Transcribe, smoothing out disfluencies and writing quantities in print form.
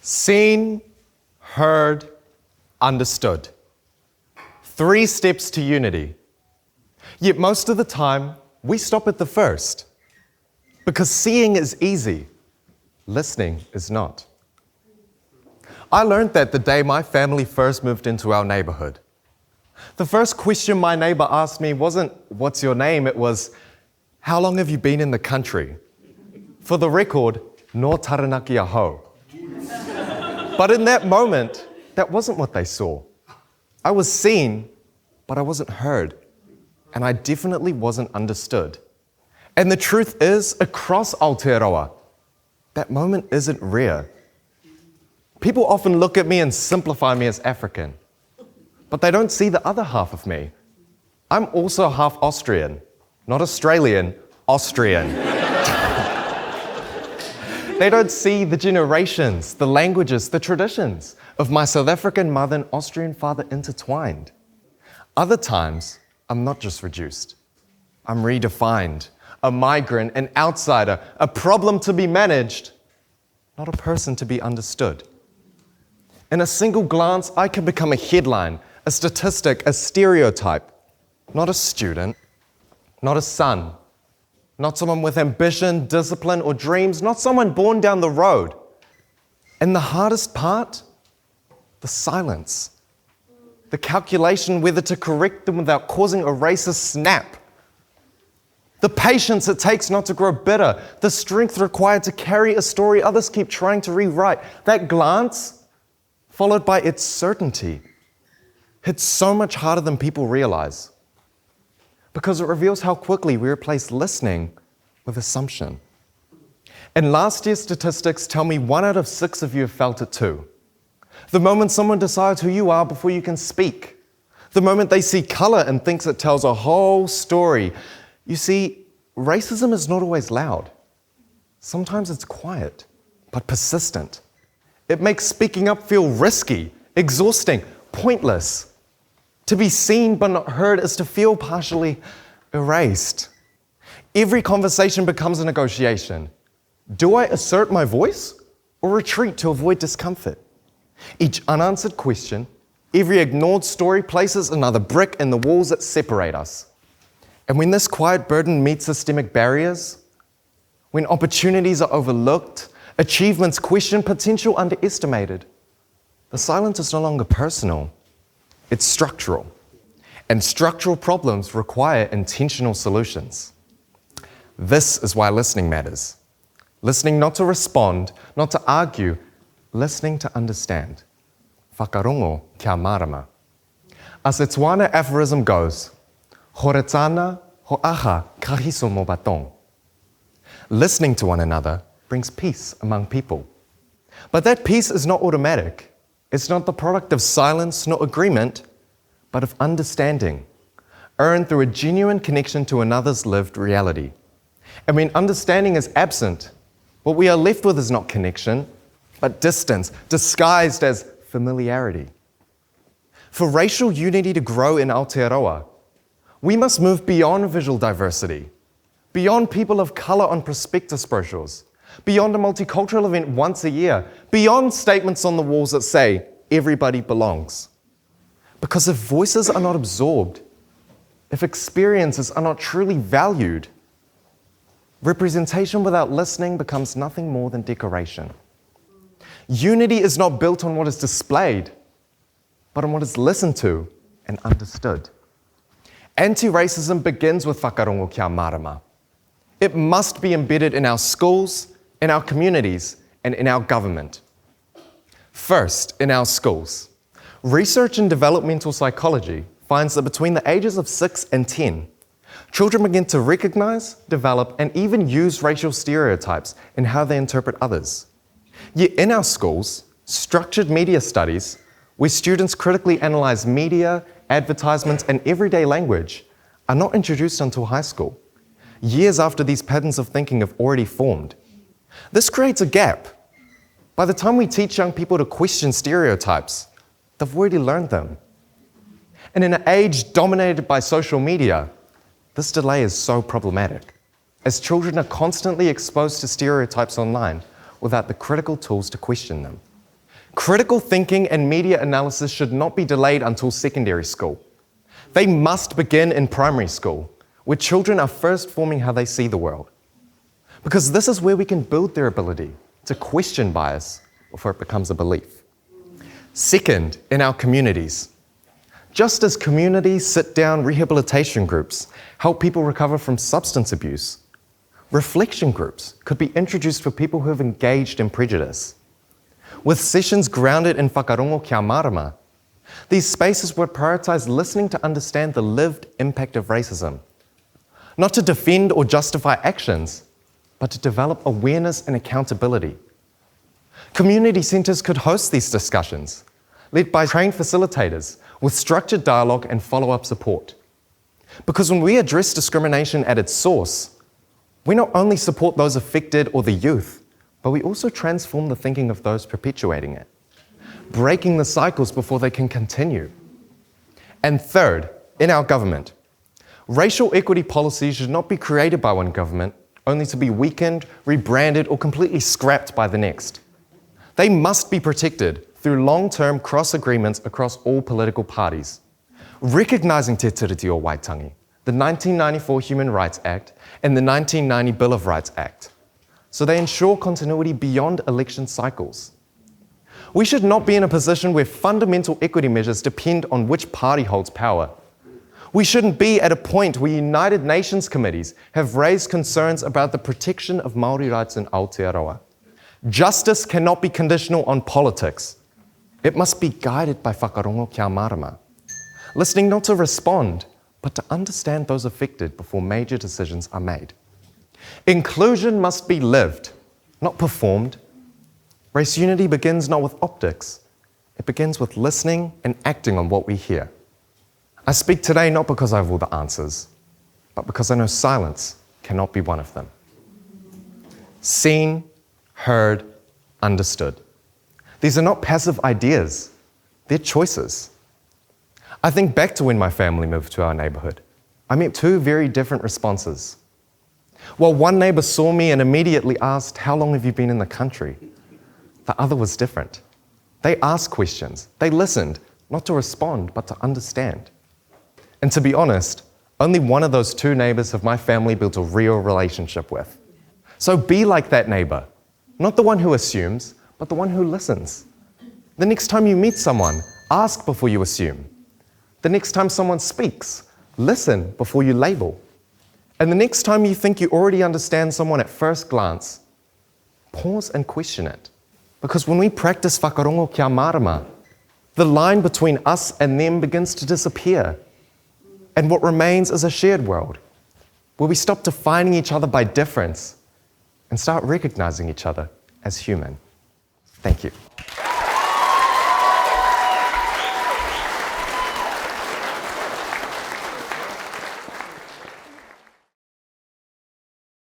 Seen, heard, understood. 3 steps to unity. Yet most of the time, we stop at the first. Because seeing is easy, listening is not. I learned that the day my family first moved into our neighborhood. The first question my neighbor asked me wasn't, "What's your name?" It was, "How long have you been in the country?" For the record, no taranaki aho. But in that moment, that wasn't what they saw. I was seen, but I wasn't heard. And I definitely wasn't understood. And the truth is, across Aotearoa, that moment isn't rare. People often look at me and simplify me as African, but they don't see the other half of me. I'm also half Austrian, not Australian, Austrian. They don't see the generations, the languages, the traditions of my South African mother and Austrian father intertwined. Other times, I'm not just reduced. I'm redefined, a migrant, an outsider, a problem to be managed, not a person to be understood. In a single glance, I can become a headline, a statistic, a stereotype, not a student, not a son, not someone with ambition, discipline, or dreams, not someone born down the road. And the hardest part? The silence. The calculation whether to correct them without causing a racist snap. The patience it takes not to grow bitter. The strength required to carry a story others keep trying to rewrite. That glance, followed by its certainty, hits so much harder than people realize. Because it reveals how quickly we replace listening with assumption. And last year's statistics tell me 1 out of 6 of you have felt it too. The moment someone decides who you are before you can speak. The moment they see color and thinks it tells a whole story. You see, racism is not always loud. Sometimes it's quiet, but persistent. It makes speaking up feel risky, exhausting, pointless. To be seen but not heard is to feel partially erased. Every conversation becomes a negotiation. Do I assert my voice or retreat to avoid discomfort? Each unanswered question, every ignored story places another brick in the walls that separate us. And when this quiet burden meets systemic barriers, when opportunities are overlooked, achievements questioned, potential underestimated, the silence is no longer personal. It's structural, and structural problems require intentional solutions. This is why listening matters. Listening not to respond, not to argue, listening to understand. Whakarongo kia marama. As its Wana aphorism goes, Horetana ho aha kahiso mo batong. Listening to one another brings peace among people. But that peace is not automatic. It's not the product of silence nor agreement, but of understanding, earned through a genuine connection to another's lived reality. And when understanding is absent, what we are left with is not connection, but distance, disguised as familiarity. For racial unity to grow in Aotearoa, we must move beyond visual diversity, beyond people of color on prospectus brochures, beyond a multicultural event once a year, beyond statements on the walls that say, everybody belongs. Because if voices are not absorbed, if experiences are not truly valued, representation without listening becomes nothing more than decoration. Unity is not built on what is displayed, but on what is listened to and understood. Anti-racism begins with whakarongo kia marama. It must be embedded in our schools, in our communities, and in our government. First, in our schools. Research in developmental psychology finds that between the ages of 6 and 10, children begin to recognize, develop, and even use racial stereotypes in how they interpret others. Yet in our schools, structured media studies, where students critically analyze media, advertisements, and everyday language, are not introduced until high school, years after these patterns of thinking have already formed. This creates a gap. By the time we teach young people to question stereotypes, they've already learned them. And in an age dominated by social media, this delay is so problematic, as children are constantly exposed to stereotypes online without the critical tools to question them. Critical thinking and media analysis should not be delayed until secondary school. They must begin in primary school, where children are first forming how they see the world. Because this is where we can build their ability to question bias before it becomes a belief. Second, in our communities. Just as community sit-down rehabilitation groups help people recover from substance abuse, reflection groups could be introduced for people who have engaged in prejudice. With sessions grounded in whakarongo kia marama, these spaces would prioritize listening to understand the lived impact of racism, not to defend or justify actions, but to develop awareness and accountability. Community centres could host these discussions, led by trained facilitators with structured dialogue and follow-up support. Because when we address discrimination at its source, we not only support those affected or the youth, but we also transform the thinking of those perpetuating it, breaking the cycles before they can continue. And third, in our government, racial equity policies should not be created by one government only to be weakened, rebranded, or completely scrapped by the next. They must be protected through long-term cross-agreements across all political parties, recognising Te Tiriti o Waitangi, the 1994 Human Rights Act and the 1990 Bill of Rights Act, so they ensure continuity beyond election cycles. We should not be in a position where fundamental equity measures depend on which party holds power. We shouldn't be at a point where United Nations committees have raised concerns about the protection of Māori rights in Aotearoa. Justice cannot be conditional on politics. It must be guided by whakarongo kia marama, listening not to respond, but to understand those affected before major decisions are made. Inclusion must be lived, not performed. Race unity begins not with optics, it begins with listening and acting on what we hear. I speak today not because I have all the answers, but because I know silence cannot be one of them. Seen, heard, understood. These are not passive ideas, they're choices. I think back to when my family moved to our neighbourhood. I met two very different responses. While one neighbour saw me and immediately asked, "How long have you been in the country?" the other was different. They asked questions, they listened, not to respond, but to understand. And to be honest, only one of those two neighbours have my family built a real relationship with. So be like that neighbour, not the one who assumes, but the one who listens. The next time you meet someone, ask before you assume. The next time someone speaks, listen before you label. And the next time you think you already understand someone at first glance, pause and question it. Because when we practice whakarongo kia marama, the line between us and them begins to disappear. And what remains is a shared world, where we stop defining each other by difference and start recognizing each other as human. Thank you.